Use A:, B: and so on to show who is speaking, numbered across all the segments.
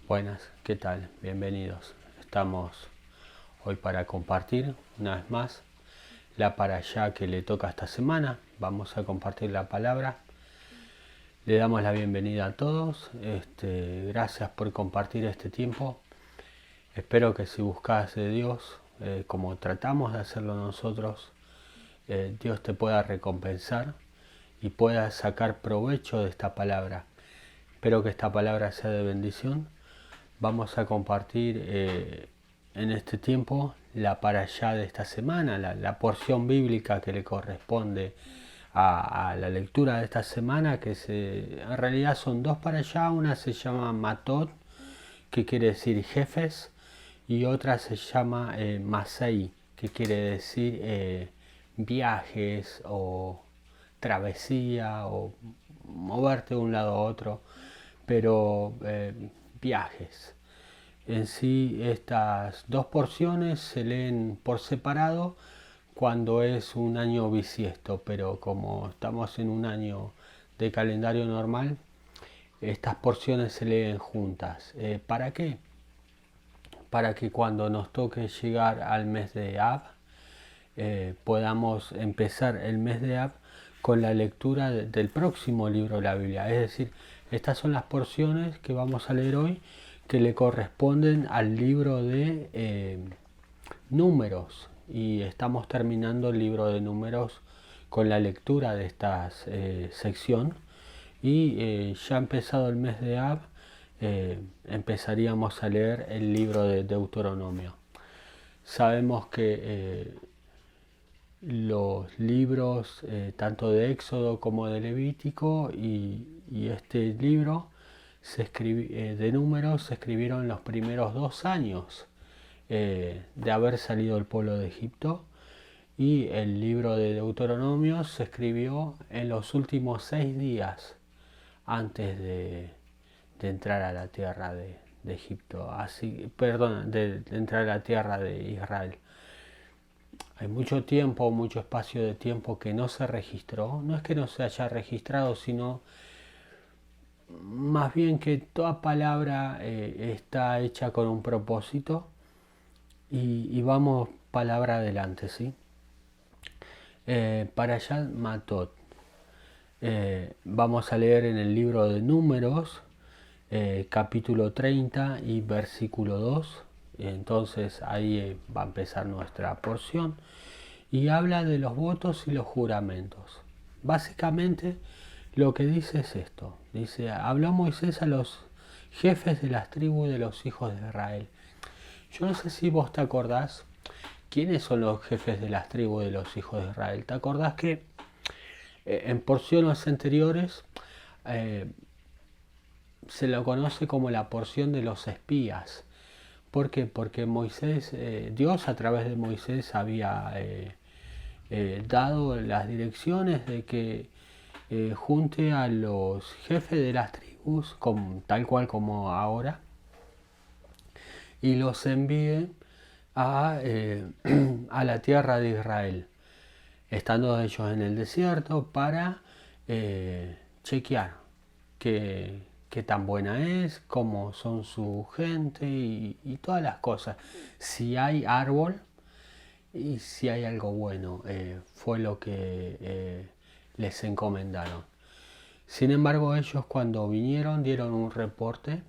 A: Buenas, ¿qué tal? Bienvenidos. Estamos hoy para compartir una vez más la parashá que le toca esta semana. Vamos a compartir la palabra. Le damos la bienvenida a todos. Gracias por compartir este tiempo. Espero que si buscas de Dios, como tratamos de hacerlo nosotros, Dios te pueda recompensar y puedas sacar provecho de esta palabra. Espero que esta palabra sea de bendición. Vamos a compartir en este tiempo la parashá de esta semana, la porción bíblica que le corresponde a la lectura de esta semana, que en realidad son dos parashá. Una se llama Matot, que quiere decir jefes, y otra se llama Masei, que quiere decir viajes o travesía o moverte de un lado a otro, pero viajes. En sí, estas dos porciones se leen por separado cuando es un año bisiesto, pero como estamos en un año de calendario normal, estas porciones se leen juntas. ¿Para qué? Para que cuando nos toque llegar al mes de Av, podamos empezar el mes de Av con la lectura del próximo libro de la Biblia. Es decir, estas son las porciones que vamos a leer hoy, que le corresponden al libro de Números, y estamos terminando el libro de Números con la lectura de esta sección, y ya empezado el mes de Av, empezaríamos a leer el libro de Deuteronomio. Sabemos que los libros tanto de Éxodo como de Levítico y este libro de Números se escribieron en los primeros 2 años de haber salido el pueblo de Egipto, y el libro de Deuteronomio se escribió en los últimos 6 días antes de entrar a la tierra de Egipto, de entrar a la tierra de Israel. Hay mucho tiempo, mucho espacio de tiempo que no se registró. No es que no se haya registrado, sino más bien que toda palabra está hecha con un propósito, y vamos palabra adelante, ¿sí? Parashat Matot. Vamos a leer en el libro de Números, capítulo 30 y versículo 2. Entonces ahí va a empezar nuestra porción, y habla de los votos y los juramentos. Básicamente lo que dice es esto. Dice: habló Moisés a los jefes de las tribus de los hijos de Israel. Yo no sé si vos te acordás quiénes son los jefes de las tribus de los hijos de Israel. ¿Te acordás que en porciones anteriores se lo conoce como la porción de los espías? ¿Por qué? Porque Dios a través de Moisés había dado las direcciones de que junte a los jefes de las tribus, tal cual como ahora, y los envíe a, a la tierra de Israel, estando ellos en el desierto, para chequear qué tan buena es, cómo son su gente y todas las cosas. Si hay árbol y si hay algo bueno, fue lo que les encomendaron. Sin embargo, ellos cuando vinieron dieron un reporte,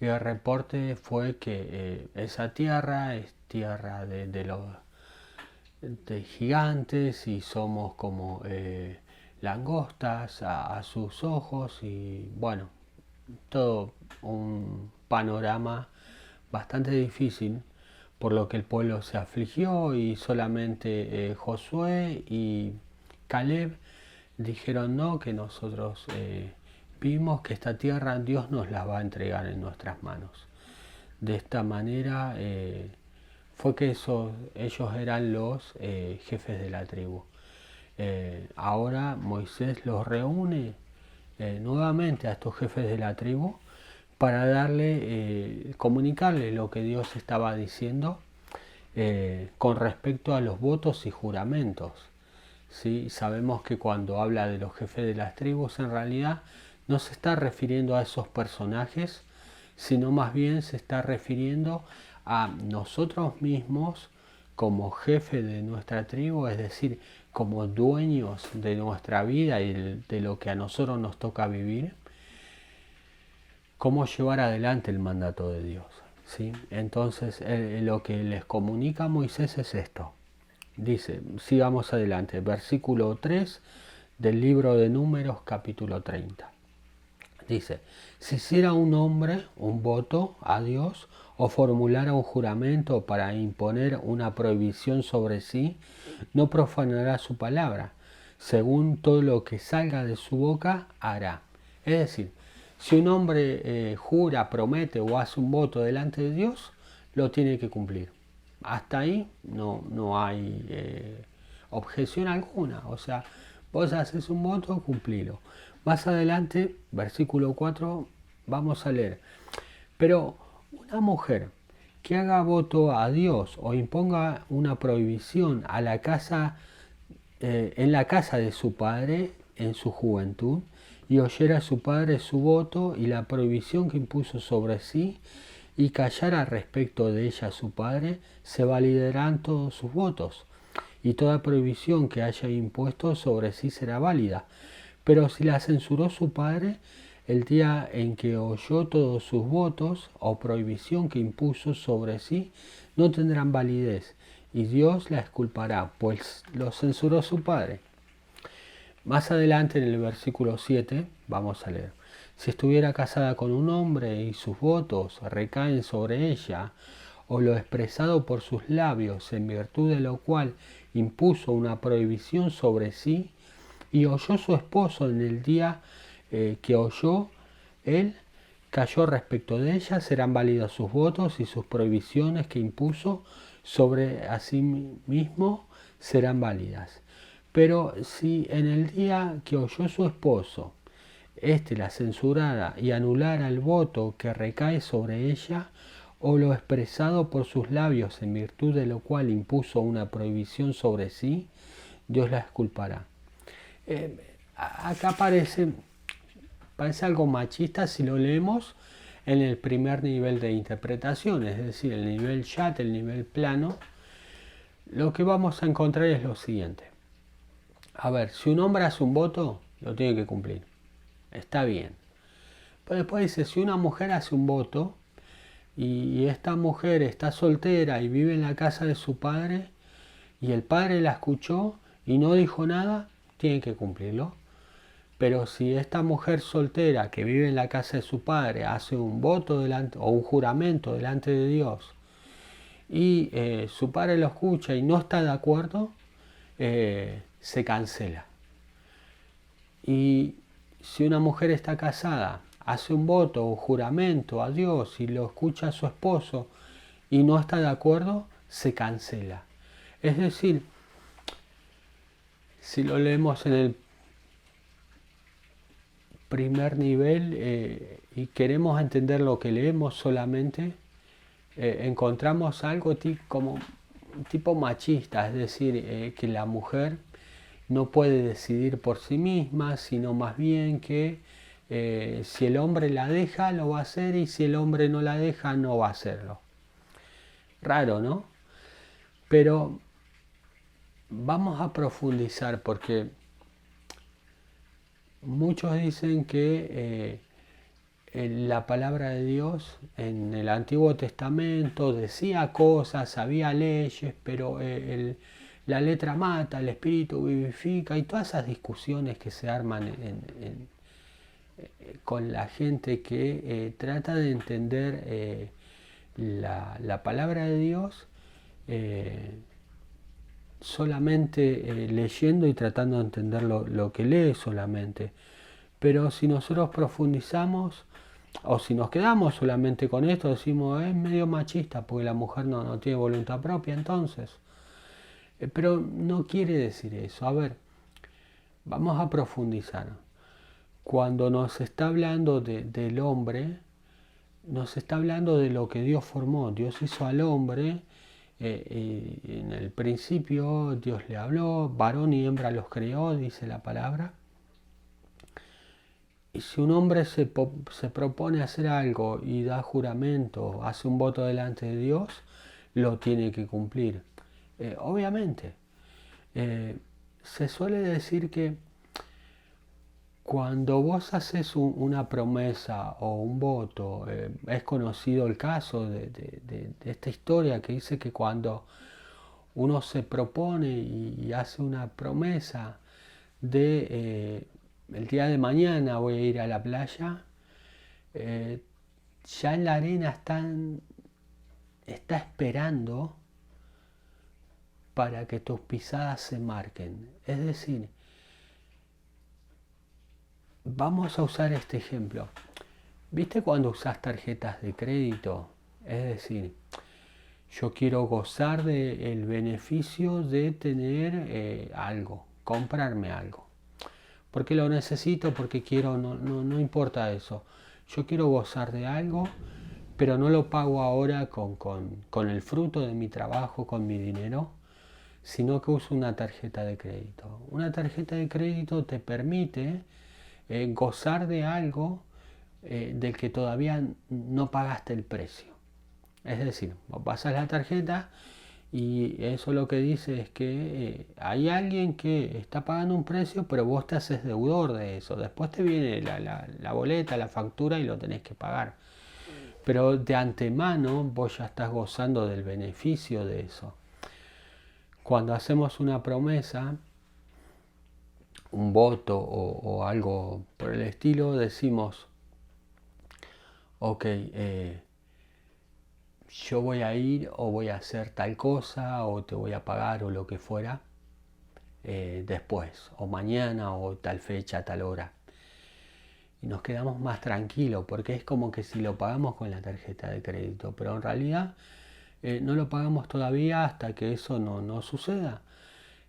A: y el reporte fue que esa tierra es tierra de gigantes, y somos como langostas a sus ojos, y bueno, todo un panorama bastante difícil, por lo que el pueblo se afligió, y solamente Josué y Caleb dijeron: no, que nosotros vimos que esta tierra Dios nos la va a entregar en nuestras manos. De esta manera fue que ellos eran los jefes de la tribu. Ahora Moisés los reúne nuevamente a estos jefes de la tribu para comunicarle lo que Dios estaba diciendo con respecto a los votos y juramentos. ¿Sí? Sabemos que cuando habla de los jefes de las tribus, en realidad no se está refiriendo a esos personajes, sino más bien se está refiriendo a nosotros mismos como jefe de nuestra tribu, es decir, como dueños de nuestra vida y de lo que a nosotros nos toca vivir, cómo llevar adelante el mandato de Dios. ¿Sí? Entonces lo que les comunica Moisés es esto. Dice, sigamos adelante, versículo 3 del libro de Números, capítulo 30. Dice, si hiciera un hombre un voto a Dios o formulara un juramento para imponer una prohibición sobre sí, no profanará su palabra. Según todo lo que salga de su boca, hará. Es decir, si un hombre jura, promete o hace un voto delante de Dios, lo tiene que cumplir. Hasta ahí no hay objeción alguna. O sea, vos haces un voto, cumplilo. Más adelante, versículo 4, vamos a leer. Pero una mujer que haga voto a Dios o imponga una prohibición a la casa, en la casa de su padre en su juventud, y oyera a su padre su voto y la prohibición que impuso sobre sí, y callara respecto de ella a su padre, se validarán todos sus votos, y toda prohibición que haya impuesto sobre sí será válida. Pero si la censuró su padre, el día en que oyó todos sus votos o prohibición que impuso sobre sí, no tendrán validez, y Dios la exculpará, pues lo censuró su padre. Más adelante en el versículo 7 vamos a leer. Si estuviera casada con un hombre y sus votos recaen sobre ella, o lo expresado por sus labios, en virtud de lo cual impuso una prohibición sobre sí, y oyó su esposo en el día que oyó él, cayó respecto de ella, serán válidos sus votos y sus prohibiciones que impuso sobre a sí mismo serán válidas. Pero si en el día que oyó su esposo, éste la censurara y anulara el voto que recae sobre ella, o lo expresado por sus labios en virtud de lo cual impuso una prohibición sobre sí, Dios la exculpará. Acá parece algo machista si lo leemos en el primer nivel de interpretación, es decir, el nivel chat, el nivel plano. Lo que vamos a encontrar es lo siguiente. A ver, si un hombre hace un voto, lo tiene que cumplir. Está bien. Pero después dice, si una mujer hace un voto y esta mujer está soltera y vive en la casa de su padre y el padre la escuchó y no dijo nada, tiene que cumplirlo. Pero si esta mujer soltera que vive en la casa de su padre hace un voto delante, o un juramento delante de Dios y su padre lo escucha y no está de acuerdo, se cancela. Y si una mujer está casada, hace un voto o juramento a Dios y lo escucha a su esposo y no está de acuerdo, se cancela. Es decir, si lo leemos en el primer nivel y queremos entender lo que leemos solamente, encontramos algo como tipo machista, es decir, que la mujer no puede decidir por sí misma, sino más bien que si el hombre la deja, lo va a hacer, y si el hombre no la deja, no va a hacerlo. Raro, ¿no? Pero vamos a profundizar porque muchos dicen que la palabra de Dios en el Antiguo Testamento decía cosas, había leyes, pero la letra mata, el espíritu vivifica, y todas esas discusiones que se arman con la gente que trata de entender la palabra de Dios solamente leyendo y tratando de entender lo que lee solamente. Pero si nosotros profundizamos, o si nos quedamos solamente con esto, decimos es medio machista porque la mujer no tiene voluntad propia entonces. Pero no quiere decir eso. A ver, vamos a profundizar. Cuando nos está hablando del hombre, nos está hablando de lo que Dios formó. Dios hizo al hombre. En el principio Dios le habló, varón y hembra los creó, dice la palabra. Y si un hombre se propone hacer algo y da juramento, hace un voto delante de Dios, lo tiene que cumplir. Obviamente, se suele decir que cuando vos haces una promesa o un voto, es conocido el caso de esta historia que dice que cuando uno se propone y hace una promesa de el día de mañana voy a ir a la playa, ya en la arena está esperando para que tus pisadas se marquen. Es decir, vamos a usar este ejemplo. ¿Viste cuando usas tarjetas de crédito? Es decir, yo quiero gozar del beneficio de tener algo, comprarme algo. Porque lo necesito, porque quiero, no importa eso. Yo quiero gozar de algo, pero no lo pago ahora con el fruto de mi trabajo, con mi dinero, sino que uso una tarjeta de crédito. Una tarjeta de crédito te permite gozar de algo del que todavía no pagaste el precio. Es decir, vos pasas la tarjeta y eso lo que dice es que hay alguien que está pagando un precio, pero vos te haces deudor de eso. Después te viene la boleta, la factura y lo tenés que pagar. Pero de antemano vos ya estás gozando del beneficio de eso. Cuando hacemos una promesa, un voto o algo por el estilo, decimos, ok, yo voy a ir o voy a hacer tal cosa o te voy a pagar o lo que fuera después, o mañana o tal fecha, tal hora. Y nos quedamos más tranquilos porque es como que si lo pagamos con la tarjeta de crédito, pero en realidad no lo pagamos todavía hasta que eso no suceda.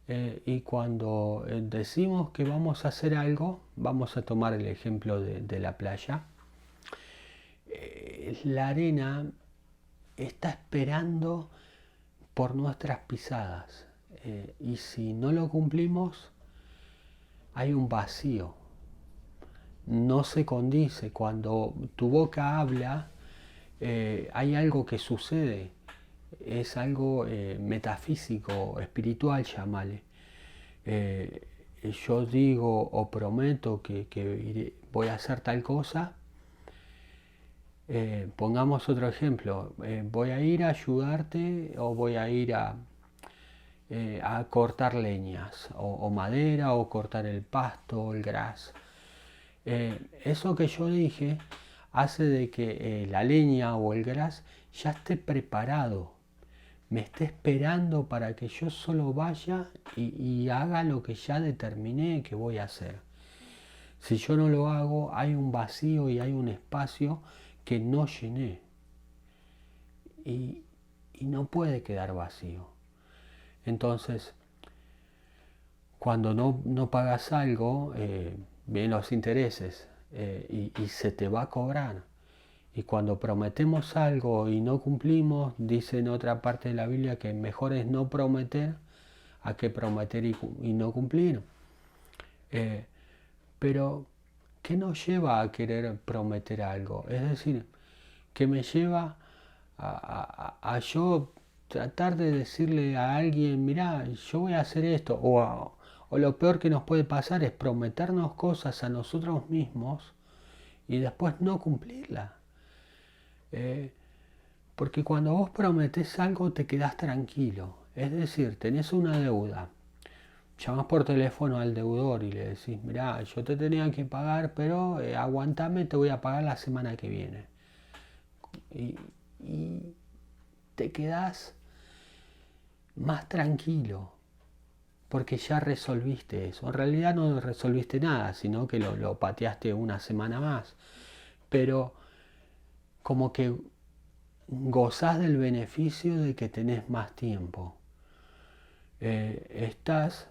A: Y cuando decimos que vamos a hacer algo, vamos a tomar el ejemplo de la playa, la arena está esperando por nuestras pisadas. Y si no lo cumplimos, hay un vacío. No se condice. Cuando tu boca habla, hay algo que sucede. Es algo metafísico, espiritual, llámale. Yo digo o prometo que voy a hacer tal cosa. Pongamos otro ejemplo. Voy a ir a ayudarte o voy a ir a cortar leñas o madera o cortar el pasto o el gras. Eso que yo dije hace de que la leña o el gras ya esté preparado, me esté esperando para que yo solo vaya y haga lo que ya determiné que voy a hacer. Si yo no lo hago, hay un vacío y hay un espacio que no llené y no puede quedar vacío. Entonces, cuando no pagas algo, vienen los intereses y se te va a cobrar. Y cuando prometemos algo y no cumplimos, dice en otra parte de la Biblia que mejor es no prometer a que prometer y no cumplir. Pero, ¿qué nos lleva a querer prometer algo? Es decir, que me lleva a yo tratar de decirle a alguien, mirá, yo voy a hacer esto, o lo peor que nos puede pasar es prometernos cosas a nosotros mismos y después no cumplirla. Porque cuando vos prometés algo te quedás tranquilo. Es decir, tenés una deuda. Llamás por teléfono al deudor y le decís, mirá, yo te tenía que pagar, pero aguantame, te voy a pagar la semana que viene. Y te quedás más tranquilo. Porque ya resolviste eso. En realidad no resolviste nada, sino que lo pateaste una semana más. Pero como que gozás del beneficio de que tenés más tiempo. Estás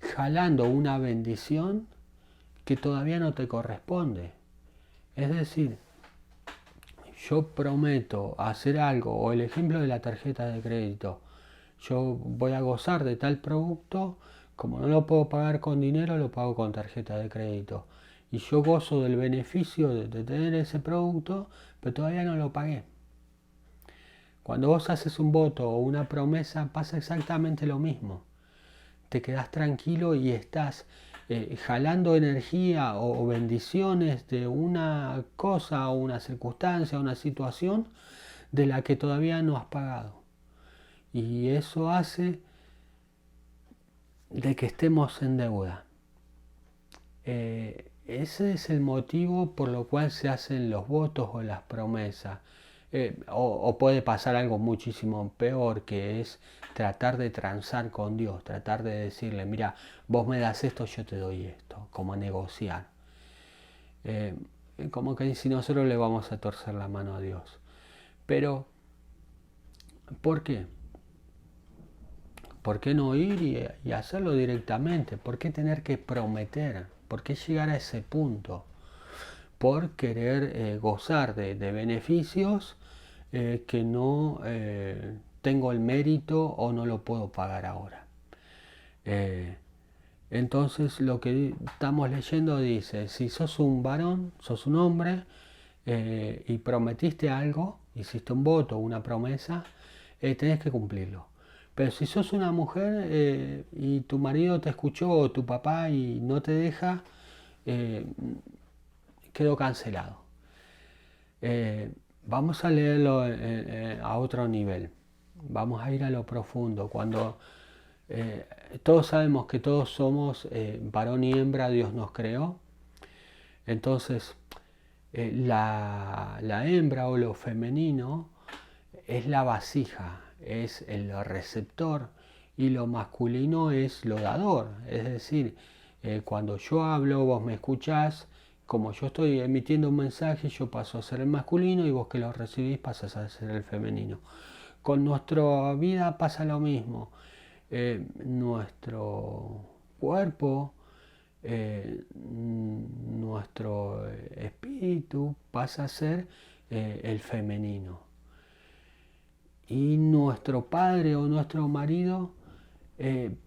A: jalando una bendición que todavía no te corresponde. Es decir, yo prometo hacer algo, o el ejemplo de la tarjeta de crédito, yo voy a gozar de tal producto, como no lo puedo pagar con dinero, lo pago con tarjeta de crédito. y yo gozo del beneficio de tener ese producto, pero todavía no lo pagué. Cuando vos haces un voto o una promesa pasa exactamente lo mismo. Te quedás tranquilo y estás jalando energía o bendiciones de una cosa o una circunstancia o una situación de la que todavía no has pagado. Y eso hace de que estemos en deuda. Ese es el motivo por lo cual se hacen los votos o las promesas. O puede pasar algo muchísimo peor, que es tratar de transar con Dios, tratar de decirle, mira, vos me das esto, yo te doy esto, como negociar. Como que si nosotros le vamos a torcer la mano a Dios. Pero, ¿por qué? ¿Por qué no ir y hacerlo directamente? ¿Por qué tener que prometer? ¿Por qué llegar a ese punto? Por querer gozar de beneficios que no tengo el mérito o no lo puedo pagar ahora. Entonces lo que estamos leyendo dice, si sos un varón, sos un hombre y prometiste algo, hiciste un voto, una promesa, tenés que cumplirlo. Pero si sos una mujer y tu marido te escuchó o tu papá y no te deja, quedó cancelado. Vamos a leerlo a otro nivel. Vamos a ir a lo profundo. Cuando todos sabemos que todos somos varón y hembra, Dios nos creó. Entonces, la hembra o lo femenino es la vasija, es el receptor, y lo masculino es lo dador. Es decir, cuando yo hablo, vos me escuchás, como yo estoy emitiendo un mensaje, yo paso a ser el masculino y vos que lo recibís pasas a ser el femenino. Con nuestra vida pasa lo mismo. Nuestro cuerpo, nuestro espíritu pasa a ser el femenino. Y nuestro padre o nuestro marido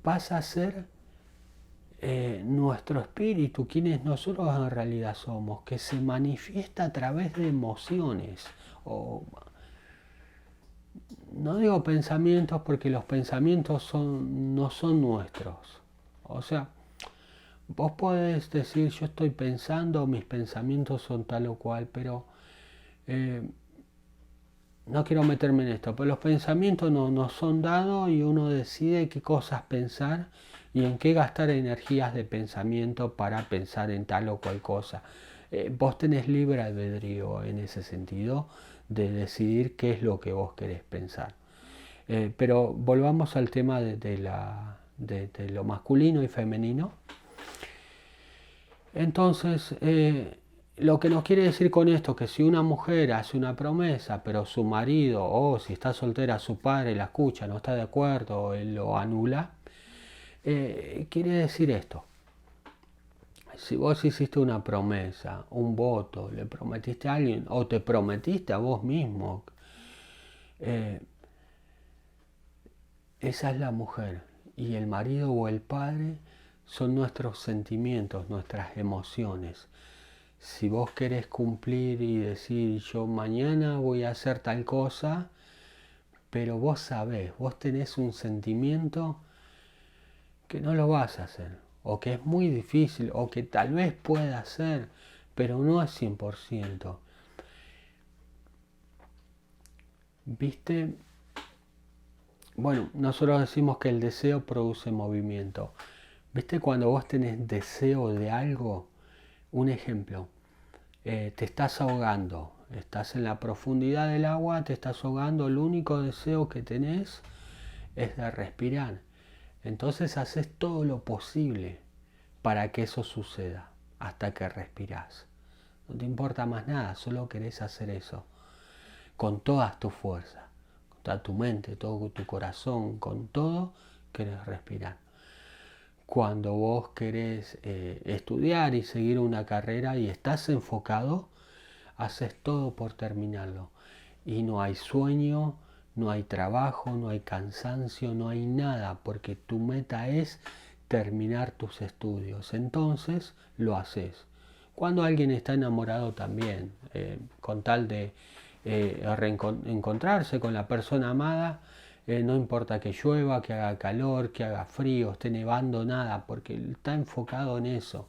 A: pasa a ser nuestro espíritu, quienes nosotros en realidad somos, que se manifiesta a través de emociones. O, no digo pensamientos porque los pensamientos no son nuestros. O sea, vos podés decir yo estoy pensando, mis pensamientos son tal o cual, pero no quiero meterme en esto, pero los pensamientos no son dados y uno decide qué cosas pensar y en qué gastar energías de pensamiento para pensar en tal o cual cosa. Vos tenés libre albedrío en ese sentido de decidir qué es lo que vos querés pensar. Pero volvamos al tema de lo masculino y femenino. Entonces, lo que nos quiere decir con esto, que si una mujer hace una promesa, pero su marido, o si está soltera, su padre la escucha, no está de acuerdo, él lo anula, quiere decir esto. Si vos hiciste una promesa, un voto, le prometiste a alguien, o te prometiste a vos mismo, esa es la mujer. Y el marido o el padre son nuestros sentimientos, nuestras emociones. Si vos querés cumplir y decir yo mañana voy a hacer tal cosa, pero vos sabés, vos tenés un sentimiento que no lo vas a hacer, o que es muy difícil, o que tal vez pueda ser, pero no es 100%. ¿Viste? Bueno, nosotros decimos que el deseo produce movimiento. ¿Viste cuando vos tenés deseo de algo? Un ejemplo, te estás ahogando, estás en la profundidad del agua, te estás ahogando, el único deseo que tenés es de respirar. Entonces haces todo lo posible para que eso suceda, hasta que respirás. No te importa más nada, solo querés hacer eso, con todas tus fuerzas, con toda tu mente, todo tu corazón, con todo querés respirar. Cuando vos querés estudiar y seguir una carrera y estás enfocado, haces todo por terminarlo. Y no hay sueño, no hay trabajo, no hay cansancio, no hay nada, porque tu meta es terminar tus estudios. Entonces lo haces Cuando alguien está enamorado también, con tal de encontrarse con la persona amada, no importa que llueva, que haga calor, que haga frío, esté nevando, nada, porque está enfocado en eso.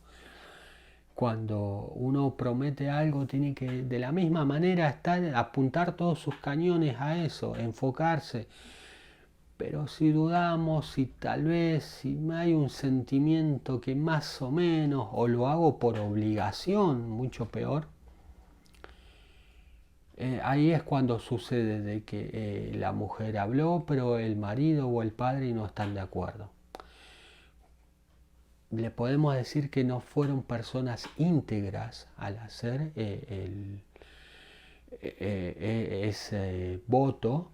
A: Cuando uno promete algo, tiene que de la misma manera apuntar todos sus cañones a eso, enfocarse. Pero si dudamos, si tal vez, si hay un sentimiento que más o menos, o lo hago por obligación, mucho peor, ahí es cuando sucede de que la mujer habló, pero el marido o el padre no están de acuerdo. Le podemos decir que no fueron personas íntegras al hacer ese voto.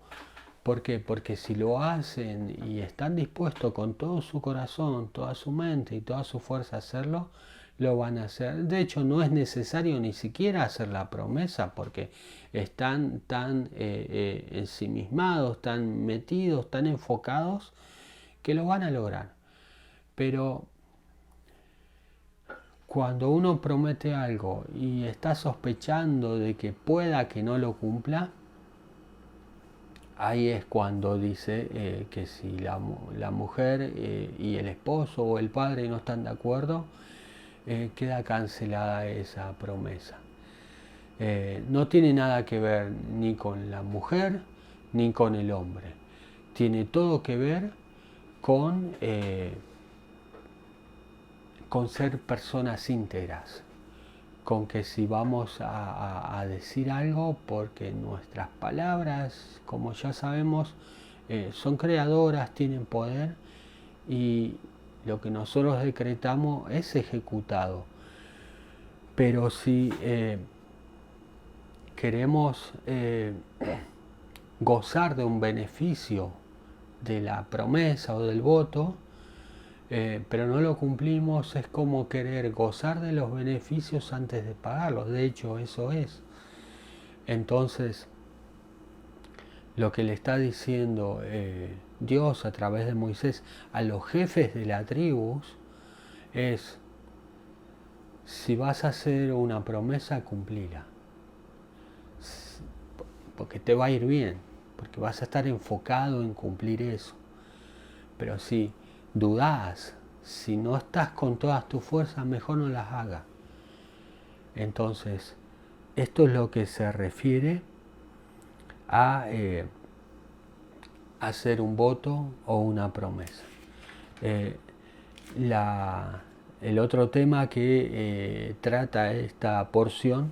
A: ¿Por qué? Porque si lo hacen y están dispuestos con todo su corazón, toda su mente y toda su fuerza a hacerlo, lo van a hacer. De hecho, no es necesario ni siquiera hacer la promesa porque están tan ensimismados, tan metidos, tan enfocados que lo van a lograr. Pero cuando uno promete algo y está sospechando de que pueda que no lo cumpla, ahí es cuando dice que si la mujer y el esposo o el padre no están de acuerdo, queda cancelada esa promesa. No tiene nada que ver ni con la mujer ni con el hombre. Tiene todo que ver con ser personas íntegras, con que si vamos a decir algo, porque nuestras palabras, como ya sabemos, son creadoras, tienen poder, y lo que nosotros decretamos es ejecutado. Pero si queremos gozar de un beneficio de la promesa o del voto, pero no lo cumplimos, es como querer gozar de los beneficios antes de pagarlos. De hecho, eso es. Entonces, lo que le está diciendo Dios a través de Moisés a los jefes de las tribus es: si vas a hacer una promesa, cumplila, porque te va a ir bien, porque vas a estar enfocado en cumplir eso. Pero si dudás, si no estás con todas tus fuerzas, mejor no las hagas. Entonces, esto es lo que se refiere a hacer un voto o una promesa. El otro tema que trata esta porción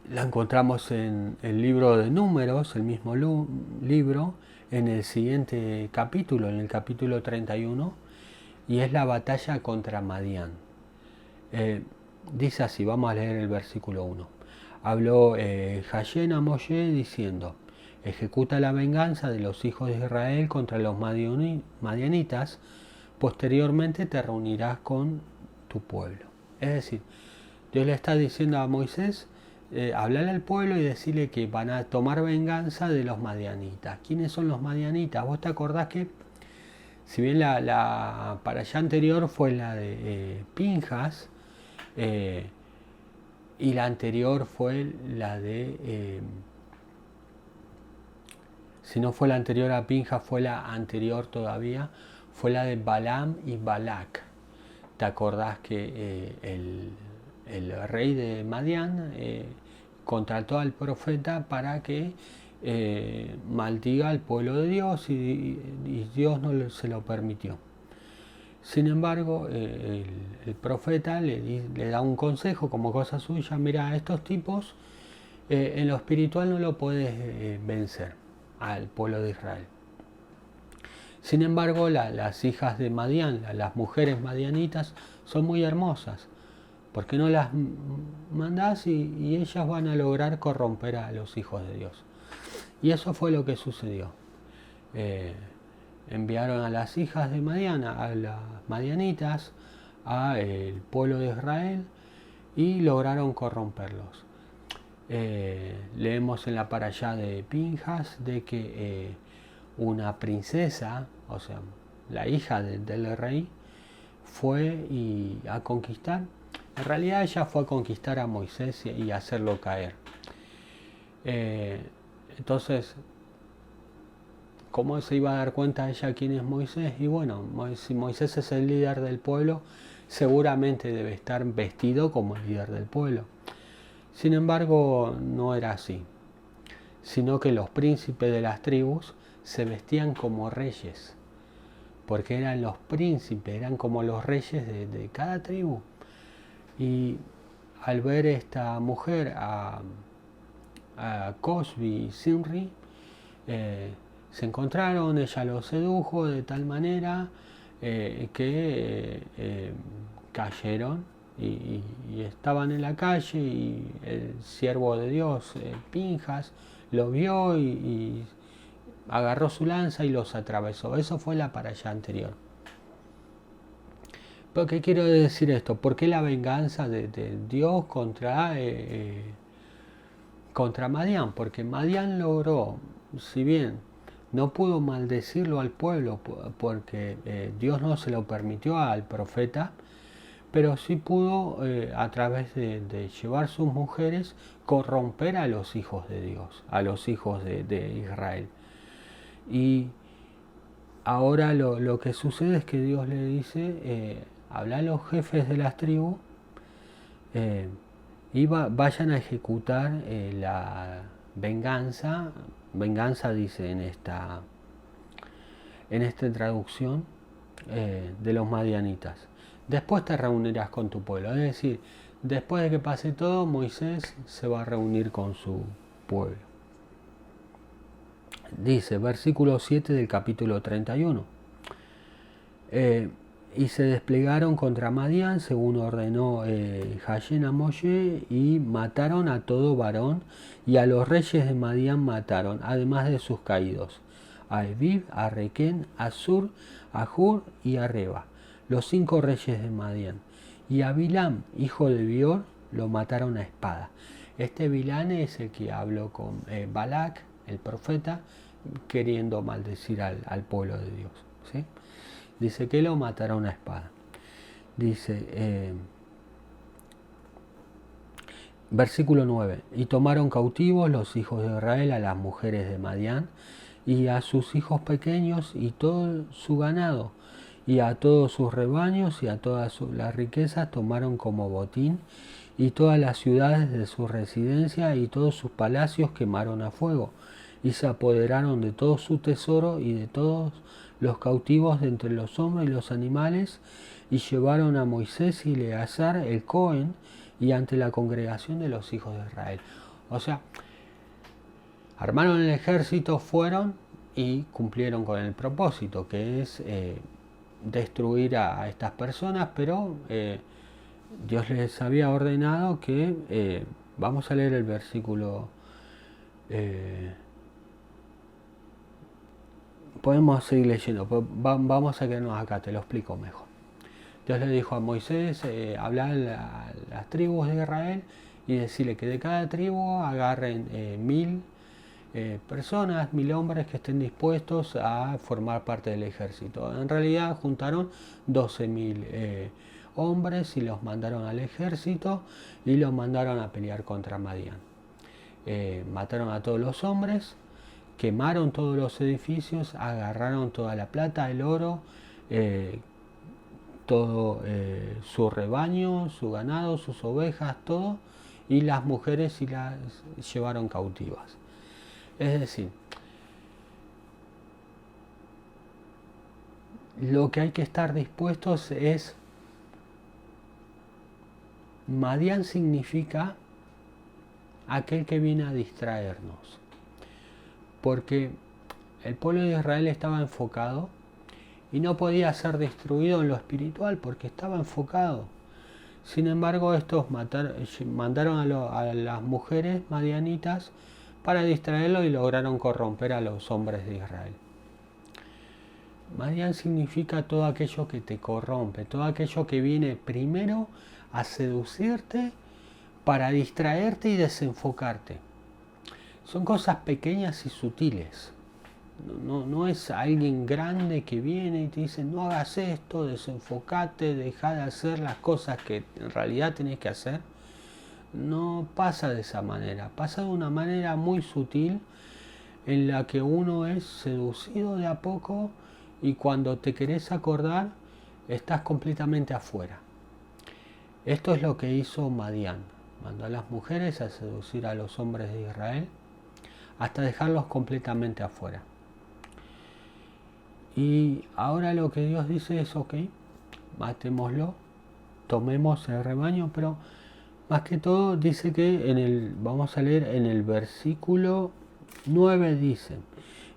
A: la encontramos en el libro de Números, el mismo libro, en el siguiente capítulo, en el capítulo 31, y es la batalla contra Madián. Dice así, vamos a leer el versículo 1. Habló Hayén a Moshe diciendo: ejecuta la venganza de los hijos de Israel contra los madianitas, posteriormente te reunirás con tu pueblo. Es decir, Dios le está diciendo a Moisés, hablarle al pueblo y decirle que van a tomar venganza de los madianitas. ¿Quiénes son los madianitas? ¿Vos te acordás que, si bien la para allá anterior fue la de Pinjas, y la anterior fue la de... si no fue la anterior a Pinjas, fue la anterior todavía, fue la de Balaam y Balac. ¿Te acordás que el rey de Madián contrató al profeta para que maldiga al pueblo de Dios, y Dios no se lo permitió? Sin embargo, el profeta le da un consejo como cosa suya: mira, a estos tipos en lo espiritual no lo puedes vencer al pueblo de Israel. Sin embargo, las hijas de Madián, las mujeres madianitas, son muy hermosas. ¿Por qué no las mandás y ellas van a lograr corromper a los hijos de Dios? Y eso fue lo que sucedió. Enviaron a las hijas de Madián, a las madianitas, al pueblo de Israel, y lograron corromperlos. Leemos en la parashá de Pinjas de que una princesa, o sea, la hija del rey, fue a conquistar En realidad ella fue a conquistar a Moisés y hacerlo caer. Entonces, ¿cómo se iba a dar cuenta ella quién es Moisés? Y bueno, si Moisés es el líder del pueblo, seguramente debe estar vestido como el líder del pueblo. Sin embargo, no era así, sino que los príncipes de las tribus se vestían como reyes, porque eran los príncipes, eran como los reyes de cada tribu. Y al ver esta mujer, a Cosbi y Simri, se encontraron, ella los sedujo de tal manera que cayeron y estaban en la calle, y el siervo de Dios, Pinjas, lo vio y agarró su lanza y los atravesó. Eso fue la parashá anterior. ¿Pero qué quiero decir esto? ¿Por qué la venganza de Dios contra Madián? Porque Madián logró, si bien no pudo maldecirlo al pueblo porque Dios no se lo permitió al profeta, pero sí pudo a través de llevar sus mujeres corromper a los hijos de Dios, a los hijos de Israel. Y ahora lo que sucede es que Dios le dice, habla a los jefes de las tribus y vayan a ejecutar la venganza. Venganza dice en esta traducción de los madianitas. Después te reunirás con tu pueblo. Es decir, después de que pase todo, Moisés se va a reunir con su pueblo. Dice, versículo 7 del capítulo 31. Y se desplegaron contra Madián, según ordenó Hashem a Moshe, y mataron a todo varón, y a los reyes de Madián mataron, además de sus caídos, a Eviv, a Requén, a Sur, a Hur y a Reba, los 5 reyes de Madián. Y a Bilam, hijo de Bior, lo mataron a espada. Este Bilam es el que habló con Balac, el profeta, queriendo maldecir al pueblo de Dios, ¿sí? Dice que lo mataron a espada. Dice, versículo 9, y tomaron cautivos los hijos de Israel a las mujeres de Madián, y a sus hijos pequeños, y todo su ganado, y a todos sus rebaños, y a todas las riquezas tomaron como botín, y todas las ciudades de su residencia, y todos sus palacios quemaron a fuego, y se apoderaron de todo su tesoro, y de todos los cautivos de entre los hombres y los animales, y llevaron a Moisés y Eleazar el Cohen, y ante la congregación de los hijos de Israel. O sea, armaron el ejército, fueron y cumplieron con el propósito, que es destruir a estas personas, pero Dios les había ordenado que, vamos a leer el versículo, podemos seguir leyendo, pero vamos a quedarnos acá, te lo explico mejor. Dios le dijo a Moisés, hablar a las tribus de Israel y decirle que de cada tribu agarren 1000 personas, 1000 hombres que estén dispuestos a formar parte del ejército. En realidad juntaron 12.000 hombres y los mandaron al ejército y los mandaron a pelear contra Madián. Mataron a todos los hombres, quemaron todos los edificios, agarraron toda la plata, el oro, todo su rebaño, su ganado, sus ovejas, todo, y las mujeres y las llevaron cautivas. Es decir, lo que hay que estar dispuestos es, Madián significa aquel que viene a distraernos, porque el pueblo de Israel estaba enfocado y no podía ser destruido en lo espiritual porque estaba enfocado. Sin embargo, estos mandaron a las mujeres madianitas para distraerlo y lograron corromper a los hombres de Israel. Madián significa todo aquello que te corrompe, todo aquello que viene primero a seducirte para distraerte y desenfocarte. Son cosas pequeñas y sutiles. No es alguien grande que viene y te dice no hagas esto, desenfocate, deja de hacer las cosas que en realidad tenés que hacer. No pasa de esa manera, pasa de una manera muy sutil en la que uno es seducido de a poco y cuando te querés acordar estás completamente afuera. Esto es lo que hizo Madián. Mandó a las mujeres a seducir a los hombres de Israel hasta dejarlos completamente afuera. Y ahora lo que Dios dice es, ok, matémoslo, tomemos el rebaño, pero más que todo dice que vamos a leer en el versículo 9 dice,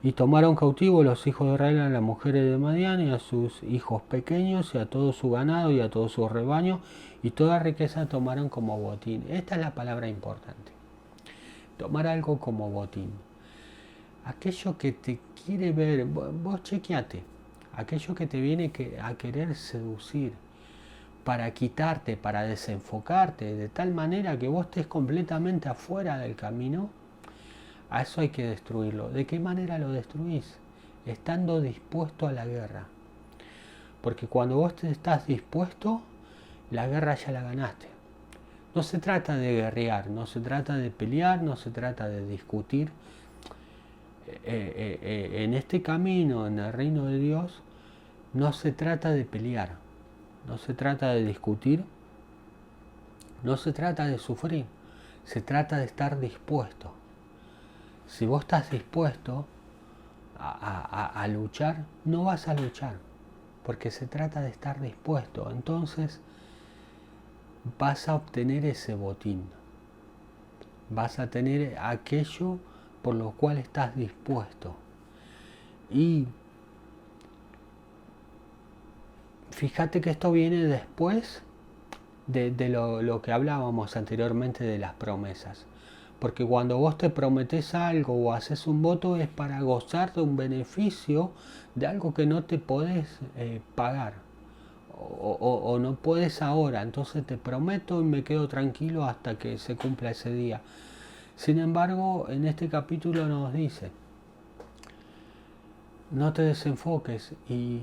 A: y tomaron cautivo los hijos de Israel a las mujeres de Madián y a sus hijos pequeños y a todo su ganado y a todo su rebaño y toda riqueza tomaron como botín. Esta es la palabra importante. Tomar algo como botín. Aquello que te quiere ver, vos chequeate, aquello que te viene a querer seducir, para quitarte, para desenfocarte, de tal manera que vos estés completamente afuera del camino, a eso hay que destruirlo. ¿De qué manera lo destruís? Estando dispuesto a la guerra. Porque cuando vos estás dispuesto, la guerra ya la ganaste. No se trata de guerrear, no se trata de pelear, no se trata de discutir. En este camino, en el reino de Dios, no se trata de pelear, no se trata de discutir, no se trata de sufrir, se trata de estar dispuesto. Si vos estás dispuesto a luchar, no vas a luchar, porque se trata de estar dispuesto. Entonces vas a obtener ese botín, vas a tener aquello por lo cual estás dispuesto. Y fíjate que esto viene después de lo que hablábamos anteriormente de las promesas. Porque cuando vos te prometés algo o haces un voto es para gozar de un beneficio de algo que no te podés pagar o no puedes ahora. Entonces te prometo y me quedo tranquilo hasta que se cumpla ese día. Sin embargo, en este capítulo nos dice, no te desenfoques y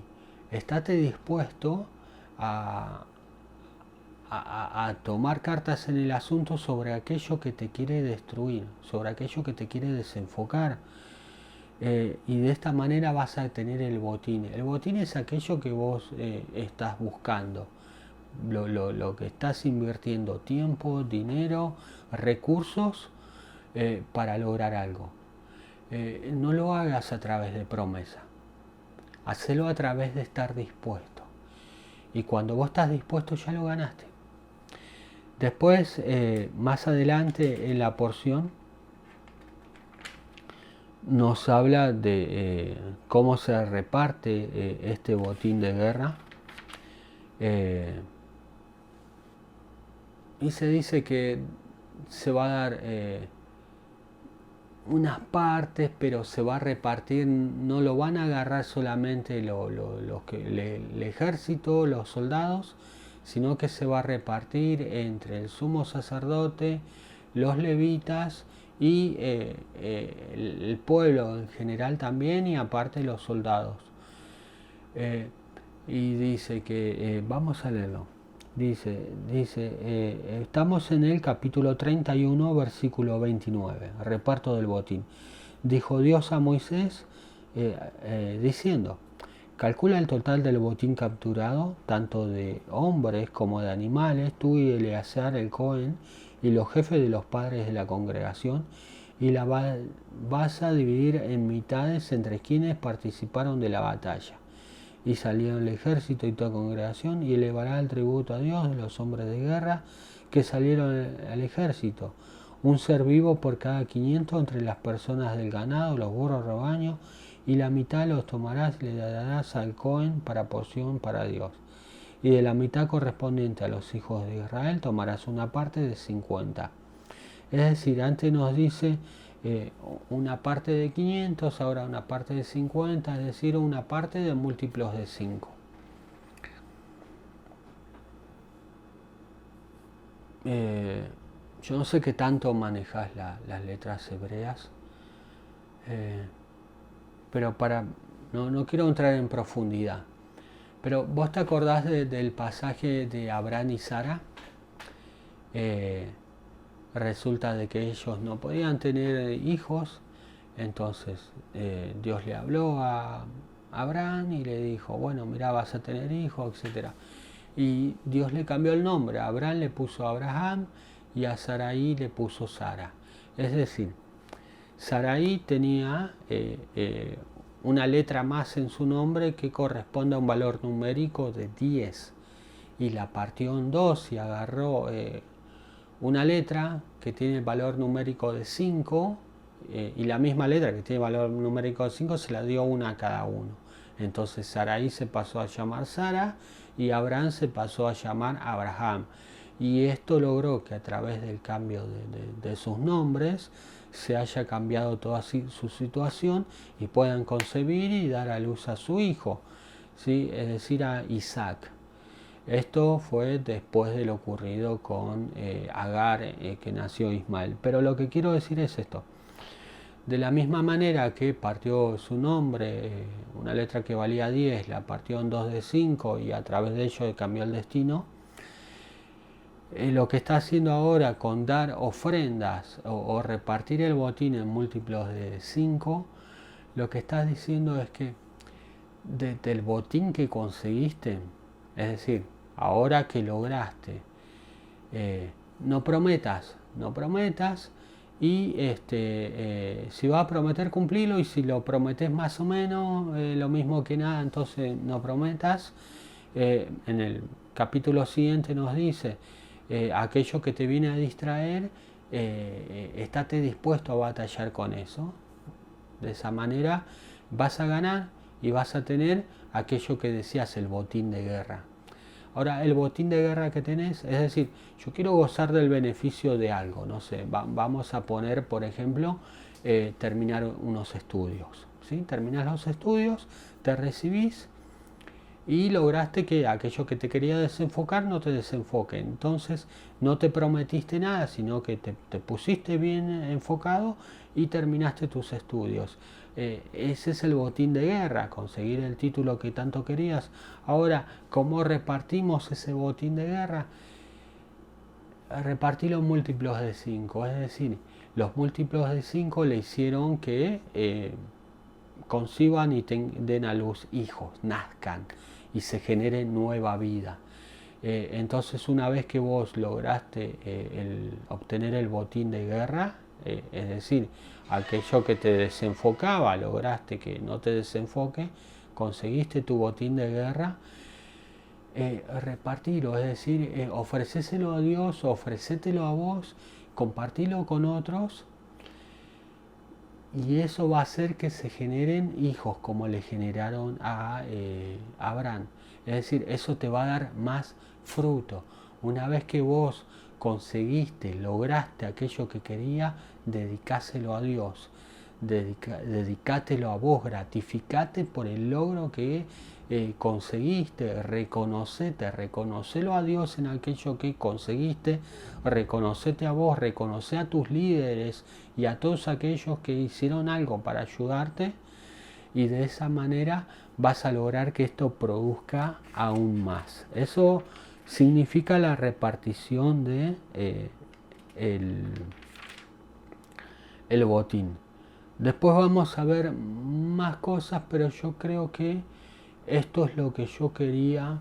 A: estate dispuesto a tomar cartas en el asunto sobre aquello que te quiere destruir, sobre aquello que te quiere desenfocar. Y de esta manera vas a tener el botín. El botín es aquello que vos estás buscando, lo que estás invirtiendo, tiempo, dinero, recursos para lograr algo. No lo hagas a través de promesa, hacelo a través de estar dispuesto. Y cuando vos estás dispuesto ya lo ganaste. Después, más adelante en la porción, nos habla de cómo se reparte este botín de guerra. Y se dice que se va a dar unas partes, pero se va a repartir, no lo van a agarrar solamente el ejército, los soldados, sino que se va a repartir entre el sumo sacerdote, los levitas y el pueblo en general también, y aparte los soldados. Y dice que, vamos a leerlo, dice estamos en el capítulo 31, versículo 29, reparto del botín. Dijo Dios a Moisés diciendo, calcula el total del botín capturado, tanto de hombres como de animales, tú y Eleazar el Cohen y los jefes de los padres de la congregación, y la vas a dividir en mitades entre quienes participaron de la batalla. Y salieron el ejército y toda congregación, y elevará el tributo a Dios de los hombres de guerra que salieron al ejército, un ser vivo por cada 500 entre las personas del ganado, los burros rebaños, y la mitad los tomarás y le darás al Cohen para porción para Dios. Y de la mitad correspondiente a los hijos de Israel tomarás una parte de 50. Es decir, antes nos dice una parte de 500, ahora una parte de 50, es decir, una parte de múltiplos de 5. Yo no sé qué tanto manejas las letras hebreas, pero no quiero entrar en profundidad. Pero vos te acordás del pasaje de Abraham y Sara. Resulta de que ellos no podían tener hijos, entonces Dios le habló a Abraham y le dijo, bueno, mira, vas a tener hijos, etc. Y Dios le cambió el nombre, a Abraham le puso Abraham y a Sarai le puso Sara. Es decir, Sarai tenía una letra más en su nombre que corresponde a un valor numérico de 10 y la partió en dos y agarró una letra que tiene el valor numérico de 5 y la misma letra que tiene valor numérico de 5 se la dio una a cada uno. Entonces Sarai se pasó a llamar Sara y Abraham se pasó a llamar Abraham. Y esto logró que a través del cambio de sus nombres se haya cambiado toda su situación y puedan concebir y dar a luz a su hijo, ¿sí? Es decir, a Isaac. Esto fue después de lo ocurrido con Agar, que nació Ismael. Pero lo que quiero decir es esto. De la misma manera que partió su nombre, una letra que valía 10, la partió en 2 de 5 y a través de ello cambió el destino, lo que está haciendo ahora con dar ofrendas o repartir el botín en múltiplos de 5, lo que está diciendo es que del botín que conseguiste, es decir, ahora que lograste, no prometas y si vas a prometer cumplilo, y si lo prometes más o menos lo mismo que nada, entonces no prometas. En el capítulo siguiente nos dice, aquello que te viene a distraer, estate dispuesto a batallar con eso. De esa manera vas a ganar y vas a tener aquello que decías, el botín de guerra. Ahora, el botín de guerra que tenés, es decir, yo quiero gozar del beneficio de algo, no sé, vamos a poner, por ejemplo, terminar unos estudios, ¿sí? Terminás los estudios, te recibís y lograste que aquello que te quería desenfocar no te desenfoque. Entonces no te prometiste nada, sino que te pusiste bien enfocado y terminaste tus estudios. Ese es el botín de guerra, conseguir el título que tanto querías. Ahora, ¿cómo repartimos ese botín de guerra? Repartirlo en múltiplos de 5, es decir, los múltiplos de 5 le hicieron que conciban y den a luz hijos, nazcan y se genere nueva vida. Entonces, una vez que vos lograste obtener el botín de guerra, es decir, aquello que te desenfocaba, lograste que no te desenfoque, conseguiste tu botín de guerra, repartirlo, es decir, ofrecéselo a Dios, ofrecételo a vos, compartilo con otros, y eso va a hacer que se generen hijos como le generaron a Abraham. Es decir, eso te va a dar más fruto. Una vez que vos conseguiste, lograste aquello que quería, dedicáselo a Dios. Dedicátelo a vos, gratificate por el logro que conseguiste, reconocelo a Dios en aquello que conseguiste, reconocete a vos, reconoce a tus líderes y a todos aquellos que hicieron algo para ayudarte, y de esa manera vas a lograr que esto produzca aún más. Eso significa la repartición de el botín. Después vamos a ver más cosas, pero yo creo que esto es lo que yo quería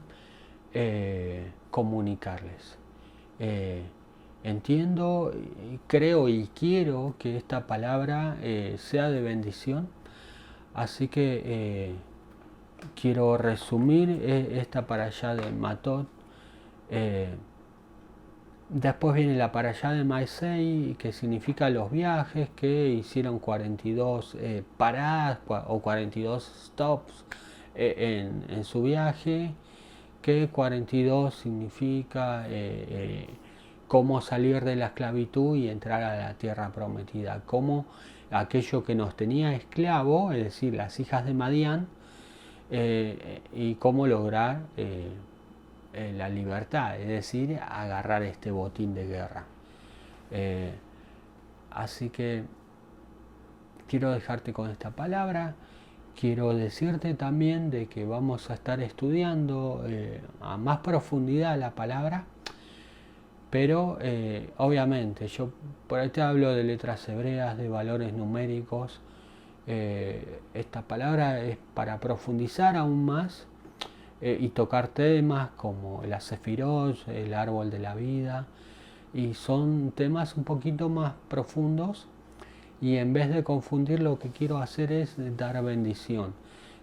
A: comunicarles. Entiendo, creo y quiero que esta palabra sea de bendición, así que quiero resumir esta parashá de Matot. Después viene la parashá de Maisei, que significa los viajes, que hicieron 42 paradas o 42 stops en su viaje, que 42 significa cómo salir de la esclavitud y entrar a la tierra prometida, cómo aquello que nos tenía esclavo, es decir, las hijas de Madián, y cómo lograr la libertad, es decir, agarrar este botín de guerra. Así que quiero dejarte con esta palabra quiero decirte también de que vamos a estar estudiando a más profundidad la palabra, pero obviamente yo por ahí te hablo de letras hebreas, de valores numéricos. Esta palabra es para profundizar aún más y tocar temas como la Sefirot, el árbol de la vida, y son temas un poquito más profundos, y en vez de confundir lo que quiero hacer es dar bendición,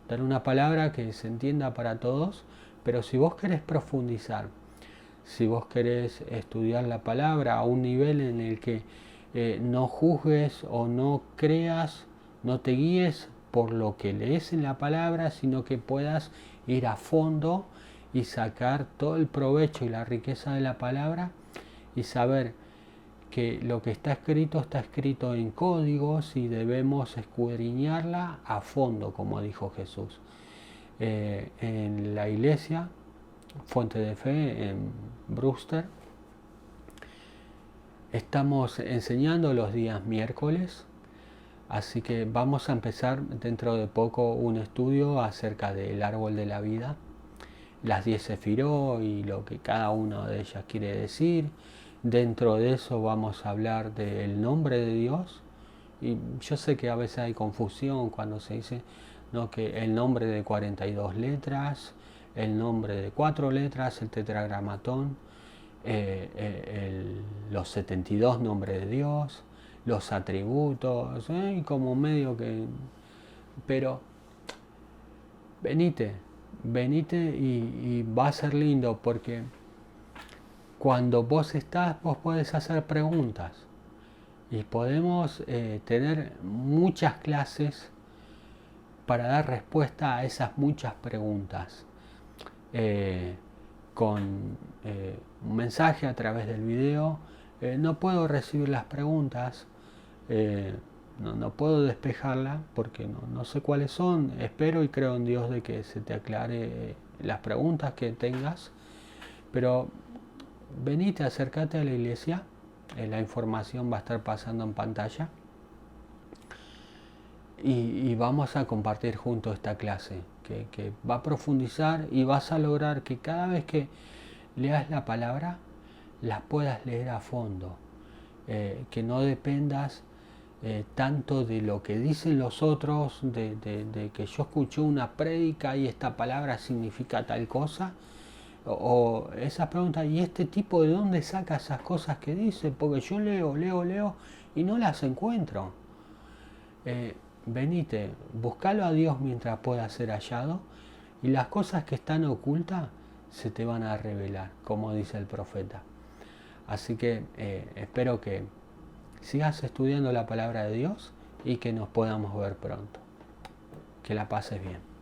A: dar una palabra que se entienda para todos. Pero si vos querés profundizar, si vos querés estudiar la palabra a un nivel en el que no juzgues o no creas, no te guíes por lo que lees en la palabra, sino que puedas ir a fondo y sacar todo el provecho y la riqueza de la palabra, y saber que lo que está escrito en códigos y debemos escudriñarla a fondo, como dijo Jesús. En la iglesia Fuente de Fe en Brewster estamos enseñando los días miércoles, así que vamos a empezar dentro de poco un estudio acerca del árbol de la vida, las 10 sefirot y lo que cada una de ellas quiere decir. Dentro de eso vamos a hablar del nombre de Dios, y yo sé que a veces hay confusión cuando se dice, ¿no?, que el nombre de 42 letras, el nombre de 4 letras, el tetragramatón, los 72 nombres de Dios, los atributos, y como medio que... Pero venite y va a ser lindo, porque cuando vos estás, vos podés hacer preguntas y podemos tener muchas clases para dar respuesta a esas muchas preguntas, con un mensaje a través del video. No puedo recibir las preguntas, no puedo despejarla porque no sé cuáles son. Espero y creo en Dios de que se te aclare las preguntas que tengas, pero venite, acércate a la iglesia, la información va a estar pasando en pantalla, y vamos a compartir juntos esta clase que va a profundizar, y vas a lograr que cada vez que leas la palabra las puedas leer a fondo, que no dependas tanto de lo que dicen los otros, de que yo escuché una prédica y esta palabra significa tal cosa, o esas preguntas, ¿y este tipo de dónde saca esas cosas que dice? Porque yo leo y no las encuentro. Venite, buscalo a Dios mientras pueda ser hallado, y las cosas que están ocultas se te van a revelar, como dice el profeta. Así que espero que sigas estudiando la palabra de Dios y que nos podamos ver pronto. Que la pases bien.